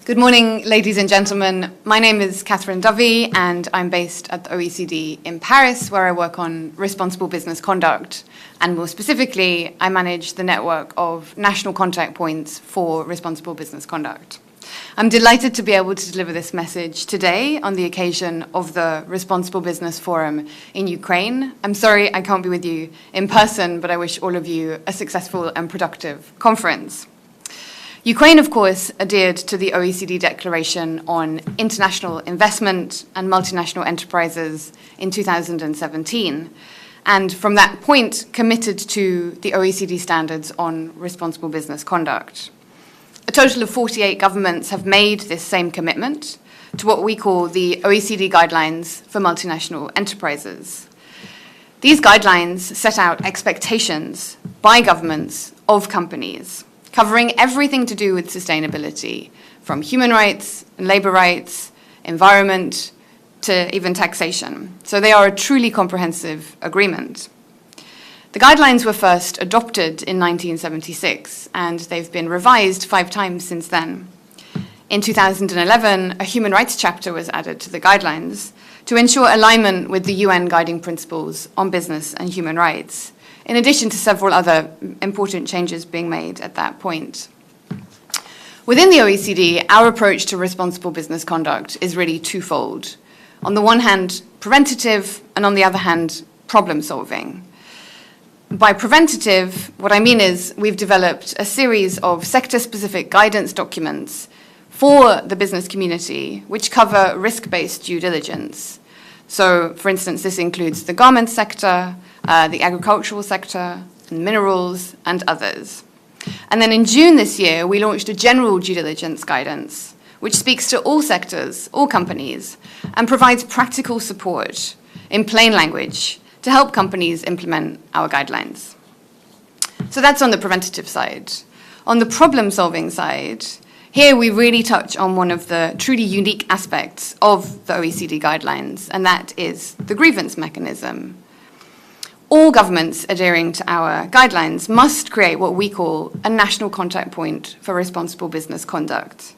Good morning, ladies and gentlemen. My name is Kathryn Dovey, and I'm based at the OECD in Paris, where I work on responsible business conduct. And more specifically, I manage the network of national contact points for responsible business conduct. I'm delighted to be able to deliver this message today on the occasion of the Responsible Business Forum in Ukraine. I'm sorry I can't be with you in person, but I wish all of you a successful and productive conference. Ukraine, of course, adhered to the OECD Declaration on International Investment and Multinational Enterprises in 2017, and from that point committed to the OECD standards on responsible business conduct. A total of 48 governments have made this same commitment to what we call the OECD Guidelines for Multinational Enterprises. These guidelines set out expectations by governments of companies, covering everything to do with sustainability, from human rights and labor rights, environment, to even taxation. So they are a truly comprehensive agreement. The guidelines were first adopted in 1976, and they've been revised 5 times since then. In 2011, a human rights chapter was added to the guidelines to ensure alignment with the UN guiding principles on business and human rights, in addition to several other important changes being made at that point. Within the OECD, our approach to responsible business conduct is really twofold. On the one hand, preventative, and on the other hand, problem solving. By preventative, what I mean is we've developed a series of sector-specific guidance documents for the business community which cover risk-based due diligence. So, for instance, this includes the garment sector, the agricultural sector, and minerals, and others. And then in June this year, we launched a general due diligence guidance, which speaks to all sectors, all companies, and provides practical support in plain language to help companies implement our guidelines. So that's on the preventative side. On the problem-solving side, here we really touch on one of the truly unique aspects of the OECD guidelines, and that is the grievance mechanism. All governments adhering to our guidelines must create what we call a national contact point for responsible business conduct.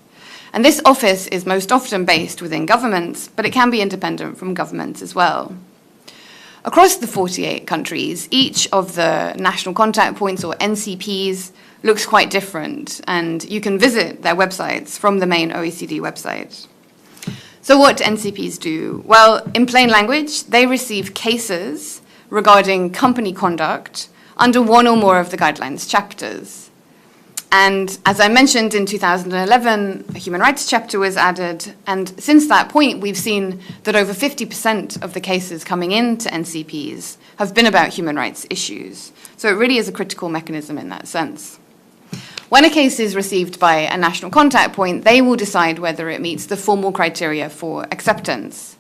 And this office is most often based within governments, but it can be independent from governments as well. Across the 48 countries, each of the national contact points, or NCPs, looks quite different, and you can visit their websites from the main OECD website. So what do NCPs do? Well, in plain language, they receive cases regarding company conduct under one or more of the guidelines chapters. And as I mentioned, in 2011, a human rights chapter was added, and since that point, we've seen that over 50% of the cases coming into NCPs have been about human rights issues. So it really is a critical mechanism in that sense. When a case is received by a national contact point, they will decide whether it meets the formal criteria for acceptance.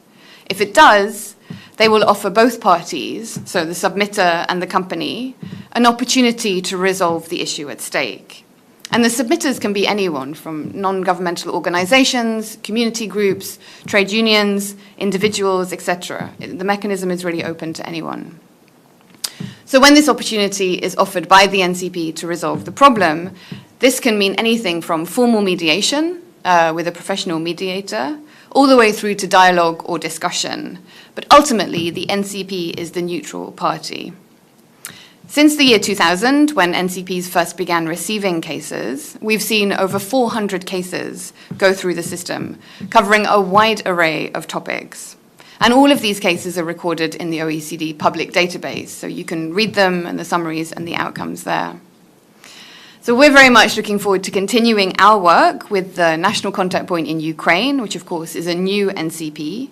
If it does, they will offer both parties, so the submitter and the company, an opportunity to resolve the issue at stake. And the submitters can be anyone from non-governmental organizations, community groups, trade unions, individuals, etc. The mechanism is really open to anyone. So when this opportunity is offered by the NCP to resolve the problem, this can mean anything from formal mediation with a professional mediator, all the way through to dialogue or discussion. But ultimately, the NCP is the neutral party. Since the year 2000, when NCPs first began receiving cases, we've seen over 400 cases go through the system, covering a wide array of topics. And all of these cases are recorded in the OECD public database, so you can read them and the summaries and the outcomes there. So we're very much looking forward to continuing our work with the National Contact Point in Ukraine, which of course is a new NCP,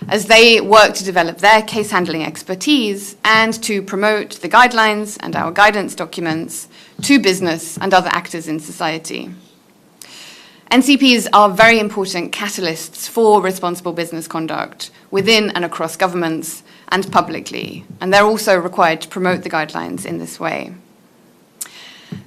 as they work to develop their case handling expertise and to promote the guidelines and our guidance documents to business and other actors in society. NCPs are very important catalysts for responsible business conduct within and across governments and publicly, and they're also required to promote the guidelines in this way.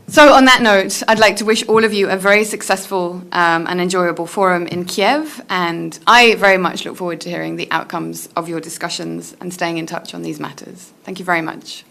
So on that note, I'd like to wish all of you a very successful and enjoyable forum in Kiev, and I very much look forward to hearing the outcomes of your discussions and staying in touch on these matters. Thank you very much.